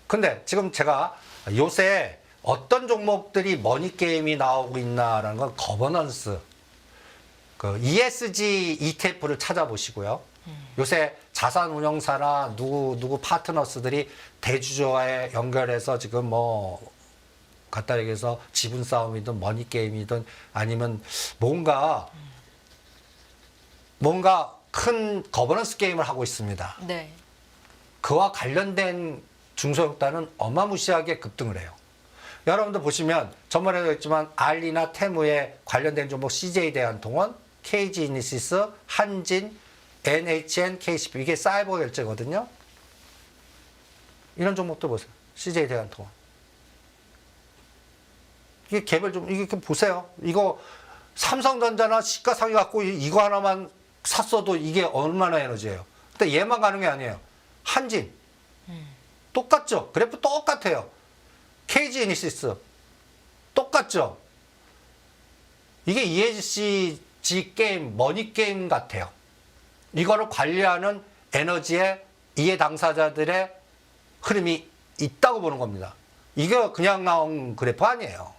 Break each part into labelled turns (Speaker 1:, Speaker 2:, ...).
Speaker 1: 근데 지금 제가 요새 어떤 종목들이 머니게임이 나오고 있나라는 건 거버넌스, 그 ESG ETF를 찾아보시고요. 요새 자산운용사나 누구 파트너스들이 대주주와의 연결해서 지금 뭐 갖다 얘기해서 지분 싸움이든 머니게임이든 아니면 뭔가 큰 거버넌스 게임을 하고 있습니다.
Speaker 2: 네.
Speaker 1: 그와 관련된 중소형단은 어마무시하게 급등을 해요. 여러분들 보시면 전번에도 했지만 알리나 테무에 관련된 종목 CJ 대한통운, KG 이니시스, 한진, NHN, KCP 이게 사이버 결제거든요. 이런 종목도 보세요. CJ 대한통운. 이게 개별 좀 이게 보세요. 이거 삼성전자나 시가상위 갖고 이거 하나만 샀어도 이게 얼마나 에너지예요. 근데 얘만 가는 게 아니에요. 한진 똑같죠. 그래프 똑같아요. KG 이니시스 똑같죠. 이게 ESG 게임, 머니 게임 같아요. 이거를 관리하는 에너지의 이해 당사자들의 흐름이 있다고 보는 겁니다. 이게 그냥 나온 그래프 아니에요.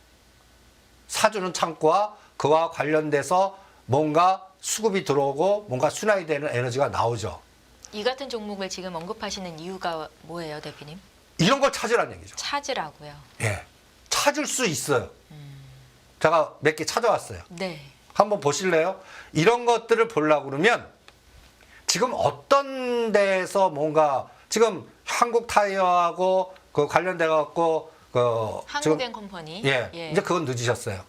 Speaker 1: 사주는 창구와 그와 관련돼서 뭔가 수급이 들어오고 뭔가 순환이 되는 에너지가 나오죠.
Speaker 2: 이 같은 종목을 지금 언급하시는 이유가 뭐예요, 대표님?
Speaker 1: 이런 걸 찾으라는 얘기죠.
Speaker 2: 찾으라고요.
Speaker 1: 예, 찾을 수 있어요. 제가 몇 개 찾아왔어요.
Speaker 2: 네.
Speaker 1: 한번 보실래요? 이런 것들을 보려고 그러면 지금 어떤 데에서 뭔가 지금 한국 타이어하고 그 관련돼 갖고 그
Speaker 2: 한국엔 컴퍼니.
Speaker 1: 예, 이제 그건 늦으셨어요.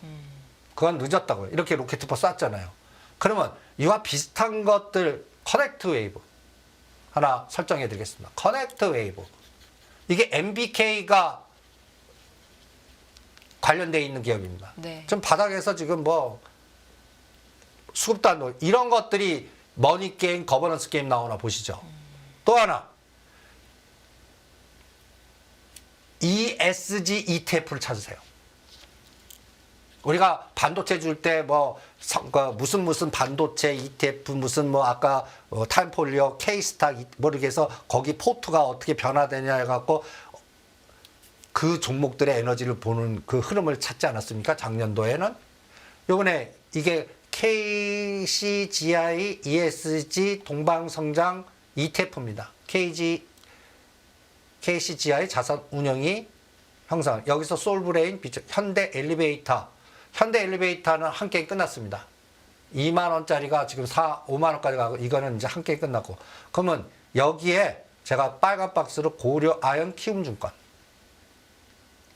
Speaker 1: 그건 늦었다고요. 이렇게 로켓포 쐈잖아요. 그러면 이와 비슷한 것들 커넥트 웨이브 하나 설정해 드리겠습니다. 커넥트 웨이브. 이게 MBK가 관련돼 있는 기업입니다.
Speaker 2: 네.
Speaker 1: 지금 바닥에서 지금 뭐 수급도 안 나오고 이런 것들이 머니 게임, 거버넌스 게임 나오나 보시죠. 또 하나 ESG ETF를 찾으세요. 우리가 반도체 줄 때 뭐 무슨 반도체 ETF 무슨 뭐 아까 타임폴리오 K스탁 모르겠어 거기 포트가 어떻게 변화되냐 해갖고 그 종목들의 에너지를 보는 그 흐름을 찾지 않았습니까? 작년도에는 요번에 이게 KCGI ESG 동방성장 ETF입니다. KCGI 자산운용이 형성. 여기서 솔브레인, 현대 엘리베이터는 한 게임 끝났습니다. 2만 원짜리가 지금 5만 원까지 가고 이거는 이제 한 게임 끝났고. 그러면 여기에 제가 빨간 박스로 고려 아연 키움증권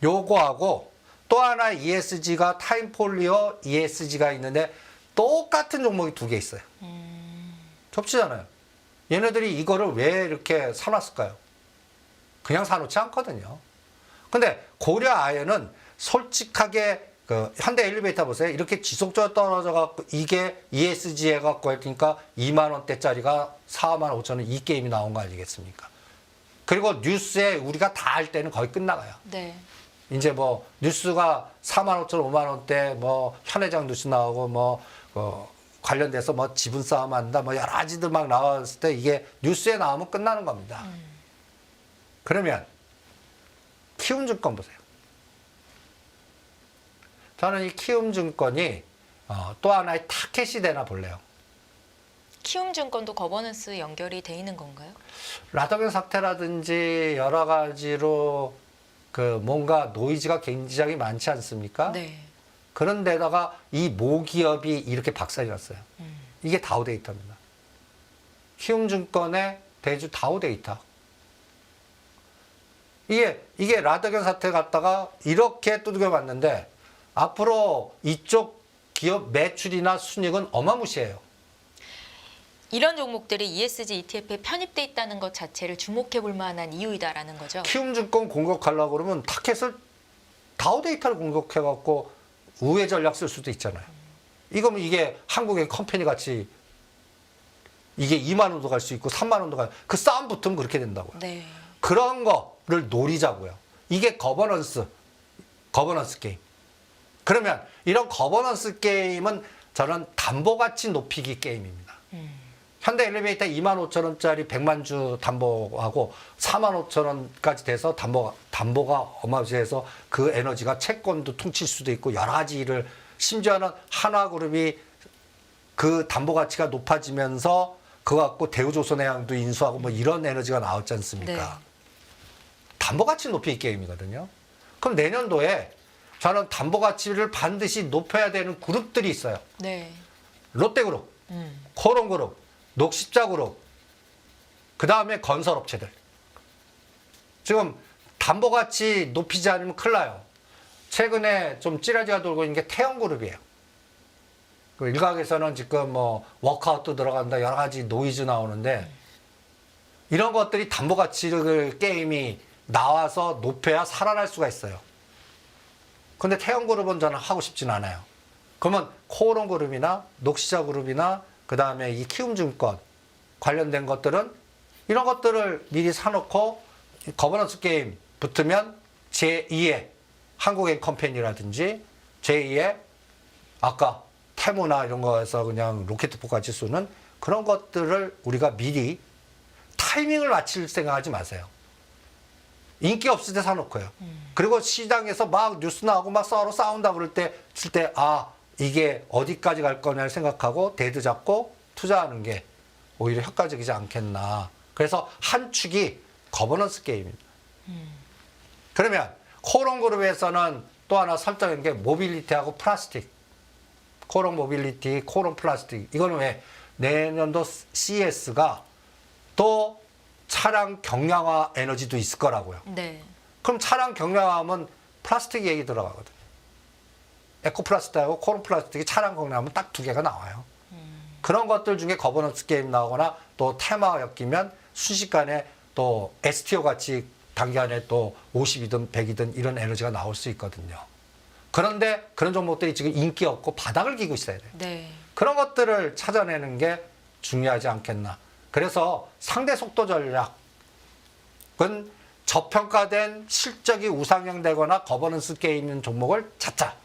Speaker 1: 요거하고 또 하나 ESG가 타임폴리오 ESG가 있는데 똑같은 종목이 두 개 있어요. 접시잖아요. 얘네들이 이거를 왜 이렇게 사놨을까요? 그냥 사놓지 않거든요. 근데 고려 아연은 솔직하게 그 현대 엘리베이터 보세요. 이렇게 지속적으로 떨어져 갖고 이게 ESG 해갖고 했으니까 2만 원대짜리가 4만 5천 원 이 게임이 나온 거 아니겠습니까? 그리고 뉴스에 우리가 다 할 때는 거의 끝나가요.
Speaker 2: 네.
Speaker 1: 이제 뭐 뉴스가 4만 5천 원, 5만 원대 뭐 현회장 뉴스 나오고 뭐 관련돼서 뭐 지분 싸움 한다 뭐 여러 가지들 막 나왔을 때 이게 뉴스에 나오면 끝나는 겁니다. 그러면 키움증권 보세요. 저는 이 키움증권이 또 하나의 타켓이 되나 볼래요.
Speaker 2: 키움증권도 거버넌스 연결이 돼 있는 건가요?
Speaker 1: 라더견 사태라든지 여러 가지로 그 뭔가 노이즈가 굉장히 많지 않습니까?
Speaker 2: 네.
Speaker 1: 그런데다가 이 모기업이 이렇게 박살이 났어요. 이게 다우데이터입니다. 키움증권의 대주 다우데이터. 이게 라더견 사태 갔다가 이렇게 두들겨 봤는데 앞으로 이쪽 기업 매출이나 순익은 어마무시해요.
Speaker 2: 이런 종목들이 ESG ETF에 편입돼 있다는 것 자체를 주목해 볼 만한 이유이다라는 거죠.
Speaker 1: 키움증권 공격하려고 그러면 타켓을 다우데이터를 공격해갖고 우회 전략 쓸 수도 있잖아요. 이거면 이게 한국의 컴퍼니 같이 이게 2만 원도 갈 수 있고 3만 원도 갈 그 싸움 붙으면 그렇게 된다고요.
Speaker 2: 네.
Speaker 1: 그런 거를 노리자고요. 이게 거버넌스 게임. 그러면 이런 거버넌스 게임은 저는 담보가치 높이기 게임입니다. 현대 엘리베이터 25,000원짜리 100만 주 담보하고 45,000원까지 돼서 담보가 어마어마해서 그 에너지가 채권도 퉁칠 수도 있고 여러 가지 일을 심지어는 한화그룹이 그 담보 가치가 높아지면서 그거 갖고 대우조선해양도 인수하고 뭐 이런 에너지가 나왔지 않습니까?
Speaker 2: 네.
Speaker 1: 담보 가치 높이기 게임이거든요. 그럼 내년도에 저는 담보 가치를 반드시 높여야 되는 그룹들이 있어요.
Speaker 2: 네.
Speaker 1: 롯데그룹, 코롱그룹, 녹십자그룹, 그 다음에 건설업체들. 지금 담보 가치 높이지 않으면 큰일 나요. 최근에 좀 찌라지가 돌고 있는 게 태영그룹이에요. 그 일각에서는 지금 뭐 워크아웃도 들어간다 여러 가지 노이즈 나오는데 이런 것들이 담보 가치를 게임이 나와서 높여야 살아날 수가 있어요. 근데 태영그룹은 저는 하고 싶진 않아요. 그러면 코오롱그룹이나 녹시자그룹이나 그 다음에 이 키움증권 관련된 것들은 이런 것들을 미리 사놓고 거버넌스 게임 붙으면 제2의 한국앤컴퍼니라든지 제2의 아까 태무나 이런 거에서 그냥 로켓포까지 쏘는 그런 것들을 우리가 미리 타이밍을 맞출 생각하지 마세요. 인기 없을 때 사놓고요. 그리고 시장에서 막 뉴스 나오고 막 서로 싸운다 그럴 때, 이게 어디까지 갈 거냐 생각하고 데드 잡고 투자하는 게 오히려 효과적이지 않겠나. 그래서 한 축이 거버넌스 게임입니다. 그러면 코롱그룹에서는 또 하나 설정한 게 모빌리티하고 플라스틱. 코롱 모빌리티, 코롱 플라스틱. 이거는 왜 내년도 CES가 또 차량 경량화 에너지도 있을 거라고요.
Speaker 2: 네.
Speaker 1: 그럼 차량 경량화하면 플라스틱 얘기 들어가거든요. 에코플라스틱하고 코롱 플라스틱이 차량 경량하면 딱 두 개가 나와요. 그런 것들 중에 거버넌스 게임 나오거나 또 테마가 엮이면 순식간에 또 STO 같이 단기간에 또 50이든 100이든 이런 에너지가 나올 수 있거든요. 그런데 그런 종목들이 지금 인기 없고 바닥을 기고 있어야 돼요.
Speaker 2: 네.
Speaker 1: 그런 것들을 찾아내는 게 중요하지 않겠나. 그래서 상대 속도 전략은 저평가된 실적이 우상향되거나 거버넌스 게임인 종목을 찾자.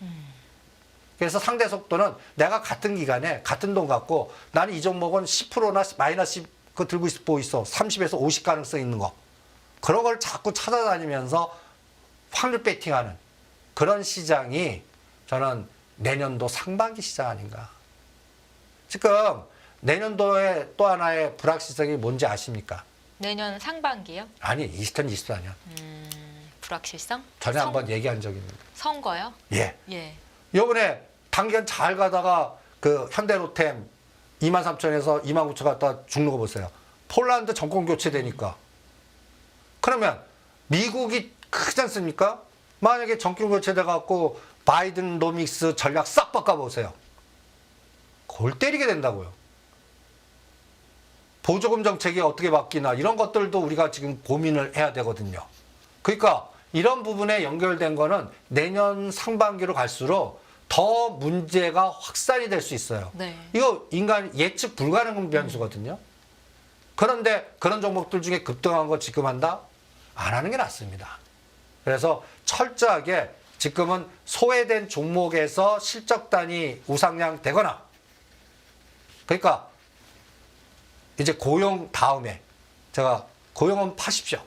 Speaker 1: 그래서 상대 속도는 내가 같은 기간에 같은 돈 갖고 나는 이 종목은 10%나 마이너스 10 그거 들고 있어. 30에서 50 가능성 있는 거. 그런 걸 자꾸 찾아다니면서 확률 배팅하는 그런 시장이 저는 내년도 상반기 시장 아닌가. 지금 내년도에 또 하나의 불확실성이 뭔지 아십니까?
Speaker 2: 내년 상반기요?
Speaker 1: 아니, 2024년.
Speaker 2: 불확실성?
Speaker 1: 전에 한번 얘기한 적이 있는데.
Speaker 2: 선거요?
Speaker 1: 예.
Speaker 2: 예.
Speaker 1: 요번에 단기간 잘 가다가 그 현대로템 23,000에서 29,000 갔다 죽는 거 보세요. 폴란드 정권 교체되니까. 그러면 미국이 크지 않습니까? 만약에 정권 교체돼 갖고 바이든 노믹스 전략 싹 바꿔보세요. 골 때리게 된다고요. 보조금 정책이 어떻게 바뀌나 이런 것들도 우리가 지금 고민을 해야 되거든요. 그러니까 이런 부분에 연결된 거는 내년 상반기로 갈수록 더 문제가 확산이 될 수 있어요.
Speaker 2: 네.
Speaker 1: 이거 인간 예측 불가능한 변수거든요. 그런데 그런 종목들 중에 급등한 거 지금 한다? 안 하는 게 낫습니다. 그래서 철저하게 지금은 소외된 종목에서 실적단이 우상향 되거나 그러니까 이제 고용 다음에 제가 고용은 파십시오.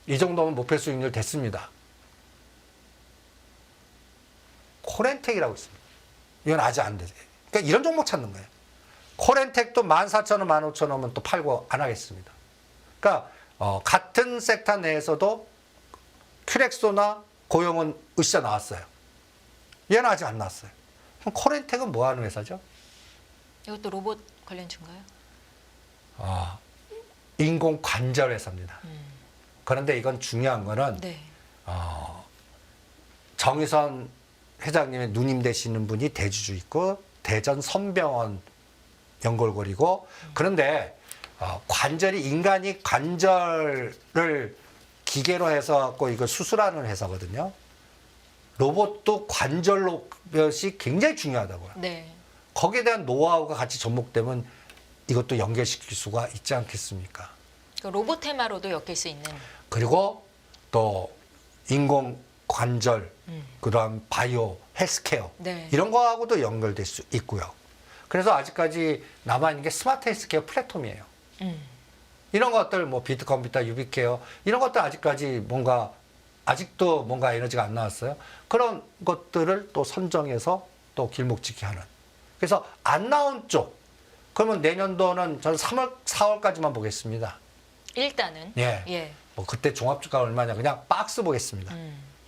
Speaker 1: 이 정도면 목표 수익률 됐습니다. 코렌텍이라고 있습니다. 이건 아직 안 되죠. 그러니까 이런 종목 찾는 거예요. 코렌텍도 14,000원, 15,000원은 또 팔고 안 하겠습니다. 그러니까 같은 섹터 내에서도 큐렉소나 고용은 으쌰 나왔어요. 얘는 아직 안 나왔어요. 그럼 코렌텍은 뭐 하는 회사죠?
Speaker 2: 이것도 로봇 관련주인가요?
Speaker 1: 인공 관절 회사입니다. 그런데 이건 중요한 거는
Speaker 2: 네.
Speaker 1: 정의선 회장님의 누님 되시는 분이 대주주 있고 대전 선병원 연골고리고 그런데 관절이 인간이 관절을 기계로 해서 갖고 이걸 수술하는 회사거든요. 로봇도 관절 로봇이 굉장히 중요하다고요.
Speaker 2: 네.
Speaker 1: 거기에 대한 노하우가 같이 접목되면 이것도 연결시킬 수가 있지 않겠습니까?
Speaker 2: 그러니까 로봇 테마로도 엮일 수 있는.
Speaker 1: 그리고 또 인공 관절, 그다음 바이오, 헬스케어
Speaker 2: 네.
Speaker 1: 이런 거하고도 연결될 수 있고요. 그래서 아직까지 남아있는 게 스마트 헬스케어 플랫폼이에요. 이런 것들 뭐 비트 컴퓨터, 유비케어 이런 것들 아직까지 뭔가 아직도 뭔가 에너지가 안 나왔어요. 그런 것들을 또 선정해서 또 길목짓기 하는. 그래서 안 나온 쪽 그러면 내년도는 저는 3월, 4월까지만 보겠습니다.
Speaker 2: 일단은
Speaker 1: 예.
Speaker 2: 예.
Speaker 1: 뭐 그때 종합주가 얼마냐 그냥 박스 보겠습니다.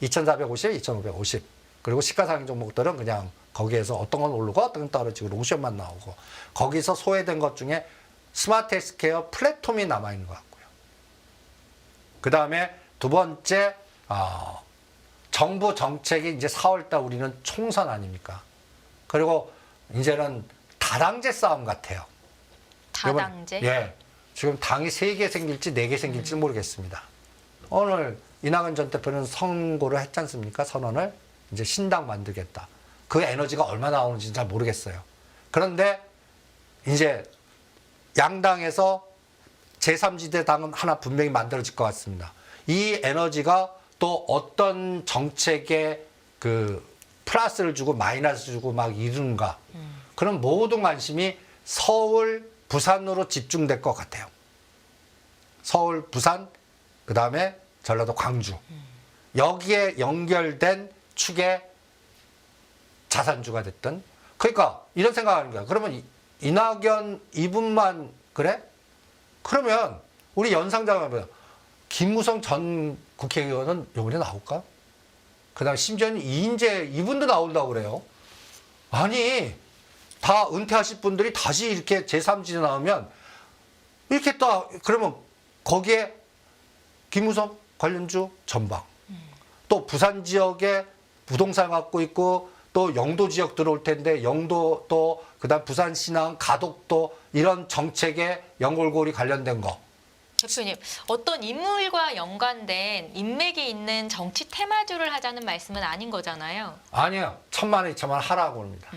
Speaker 1: 2,450, 2,550. 그리고 시가상위 종목들은 그냥 거기에서 어떤 건 오르고 어떤 건 떨어지고 롱숏만 나오고 거기서 소외된 것 중에 스마트 헬스케어 플랫폼이 남아있는 것 같고요. 그 다음에 두 번째 정부 정책이 이제 4월달 우리는 총선 아닙니까? 그리고 이제는 다당제 싸움 같아요.
Speaker 2: 다당제?
Speaker 1: 예. 지금 당이 3개 생길지 4개 생길지 모르겠습니다. 오늘 이낙연 전 대표는 선고를 했지 않습니까? 선언을. 이제 신당 만들겠다. 그 에너지가 얼마나 나오는지 잘 모르겠어요. 그런데 이제 양당에서 제3지대 당은 하나 분명히 만들어질 것 같습니다. 이 에너지가 또 어떤 정책에 그 플러스를 주고 마이너스 주고 막 이루는가. 그런 모든 관심이 서울, 부산으로 집중될 것 같아요. 서울, 부산, 그 다음에 전라도, 광주. 여기에 연결된 축의 자산주가 됐든. 그러니까 이런 생각하는 거야. 그러면 이낙연 이분만 그래? 그러면 우리 연상자가 김무성 전 국회의원은 요번에 나올까? 그 다음에 심지어는 이인재 이분도 나온다고 그래요. 아니 다 은퇴하실 분들이 다시 이렇게 제3지대 나오면 이렇게 또 그러면 거기에 김무성 관련주 전방 또 부산 지역에 부동산 갖고 있고 또 영도 지역 들어올 텐데 영도 또 그다음 부산 신항 가덕도 이런 정책에 연골고리 관련된 거.
Speaker 2: 대표님, 어떤 인물과 연관된 인맥이 있는 정치 테마주를 하자는 말씀은 아닌 거잖아요.
Speaker 1: 아니요. 1,000만 원, 2,000만 원 하라고 합니다.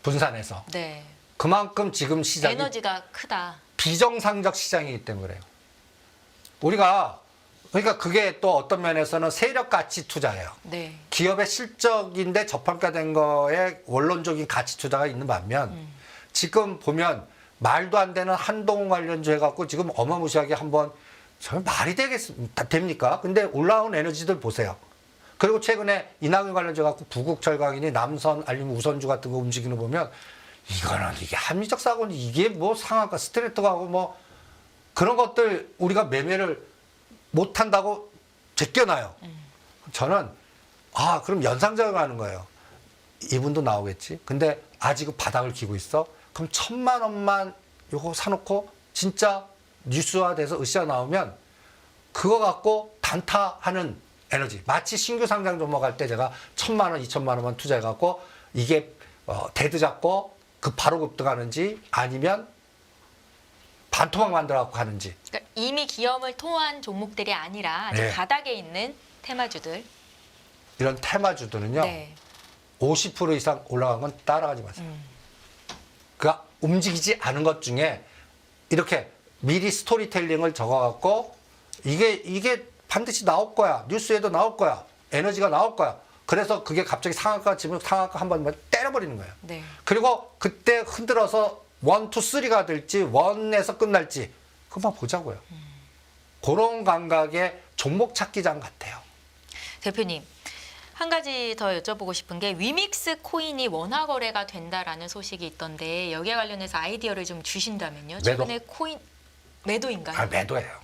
Speaker 1: 분산해서.
Speaker 2: 네.
Speaker 1: 그만큼 지금 시장이
Speaker 2: 에너지가 크다.
Speaker 1: 비정상적 시장이기 때문에 그래요. 우리가 그러니까 그게 또 어떤 면에서는 세력 가치 투자예요.
Speaker 2: 네.
Speaker 1: 기업의 실적인데 저평가된 거에 원론적인 가치 투자가 있는 반면 지금 보면 말도 안 되는 한동훈 관련주 해갖고 지금 어마무시하게 한번 정말 말이 됩니까? 근데 올라온 에너지들 보세요. 그리고 최근에 이낙연 관련주 갖고 부국철강이니 남선 아니면 우선주 같은 거 움직이는 거 보면 이거는 이게 합리적 사고는 이게 뭐 상한가 스트레이트하고 뭐 그런 것들 우리가 매매를 못 한다고 제껴놔요. 저는 그럼 연상작용 하는 거예요. 이분도 나오겠지. 근데 아직은 바닥을 기고 있어. 그럼 1,000만 원만 요거 사놓고 진짜 뉴스화돼서 으쌰 나오면 그거 갖고 단타하는 에너지. 마치 신규 상장 종목할 때 제가 1,000만 원, 2,000만 원만 투자해갖고 이게 대드 잡고 바로 급등하는지 아니면 반토막 만들어갖고 가는지.
Speaker 2: 그러니까 이미 기염을 토한 종목들이 아니라 아직
Speaker 1: 네.
Speaker 2: 바닥에 있는 테마주들.
Speaker 1: 이런 테마주들은요.
Speaker 2: 네.
Speaker 1: 50% 이상 올라간 건 따라가지 마세요. 그러니까 움직이지 않은 것 중에 이렇게 미리 스토리텔링을 적어갖고 이게 반드시 나올 거야. 뉴스에도 나올 거야. 에너지가 나올 거야. 그래서 그게 갑자기 상한가 치면 상한가 한 번만 때려버리는 거예요.
Speaker 2: 네.
Speaker 1: 그리고 그때 흔들어서 1, 2, 3가 될지 1에서 끝날지 그만 보자고요. 그런 감각의 종목 찾기장 같아요.
Speaker 2: 대표님, 한 가지 더 여쭤보고 싶은 게 위믹스 코인이 원화 거래가 된다라는 소식이 있던데 여기에 관련해서 아이디어를 좀 주신다면요. 최근에 코인 매도인가요?
Speaker 1: 매도예요.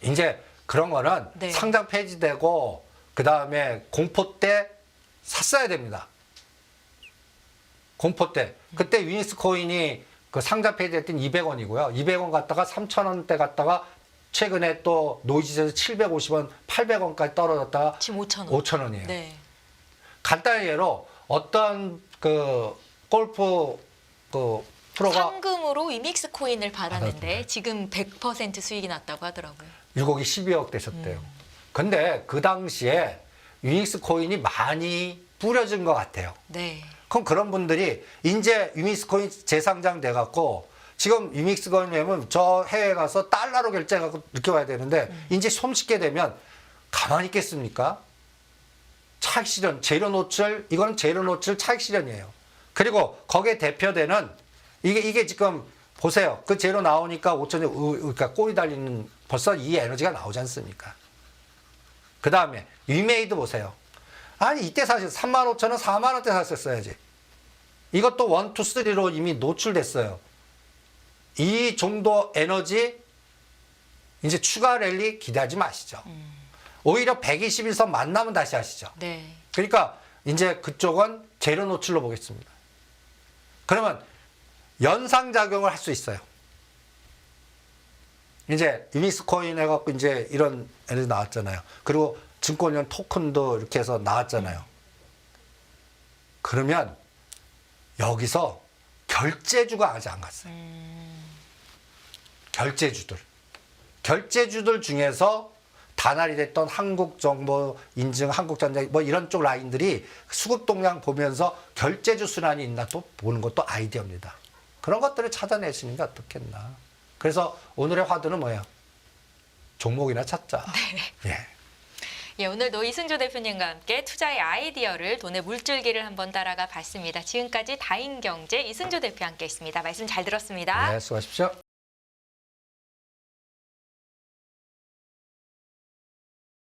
Speaker 1: 이제 그런 거는
Speaker 2: 네.
Speaker 1: 상장 폐지되고 그 다음에 공포 때 샀어야 됩니다. 공포 때. 그때 위닉스 코인이 그 상장 폐지될 땐 200원이고요. 200원 갔다가 3,000원대 갔다가 최근에 또 노이즈에서 750원, 800원까지 떨어졌다가
Speaker 2: 지금 5,000원.
Speaker 1: 5,000원이에요.
Speaker 2: 네.
Speaker 1: 간단한 예로 어떤 그 골프 그 프로가
Speaker 2: 상금으로 위믹스 코인을 받았는데 지금 100% 수익이 났다고 하더라고요.
Speaker 1: 1억이 12억 되셨대요. 근데 그 당시에 위닉스 코인이 많이 뿌려진 것 같아요.
Speaker 2: 네.
Speaker 1: 그럼 그런 분들이 이제 위믹스 코인 재상장 돼갖고 지금 위믹스 코인 되면 저 해외 가서 달러로 결제해갖고 늦게 와야 되는데 이제 손쉽게 되면 가만히 있겠습니까? 차익 실현, 재료 노출, 이거는 재료 노출 차익 실현이에요. 그리고 거기에 대표되는 이게 지금 보세요. 그 재료 나오니까 5천이 그러니까 꼬리 달리는 벌써 이 에너지가 나오지 않습니까? 그 다음에 위메이드 보세요. 아니 이때 사실 35,000원, 4만 원대 샀었어야지. 이것도 1, 2, 3로 이미 노출됐어요. 이 정도 에너지 이제 추가 랠리 기대하지 마시죠. 오히려 121선 만나면 다시 하시죠.
Speaker 2: 네.
Speaker 1: 그러니까 이제 그쪽은 재료 노출로 보겠습니다. 그러면 연상작용을 할 수 있어요. 이제 위믹스 코인 해갖고 이제 이런 애들이 나왔잖아요. 그리고 증권연 토큰도 이렇게 해서 나왔잖아요. 그러면 여기서 결제주가 아직 안 갔어요. 결제주들 중에서 단알이 됐던 한국정보 인증, 한국전자 뭐 이런 쪽 라인들이 수급 동향 보면서 결제주 순환이 있나 또 보는 것도 아이디어입니다. 그런 것들을 찾아내시는 게 어떻겠나. 그래서 오늘의 화두는 뭐예요? 종목이나 찾자.
Speaker 2: 네.
Speaker 1: 예.
Speaker 2: 예, 오늘도 이승조 대표님과 함께 투자의 아이디어를 돈의 물줄기를 한번 따라가 봤습니다. 지금까지 다인경제 이승조 대표와 함께했습니다. 말씀 잘 들었습니다.
Speaker 1: 네, 수고하십시오.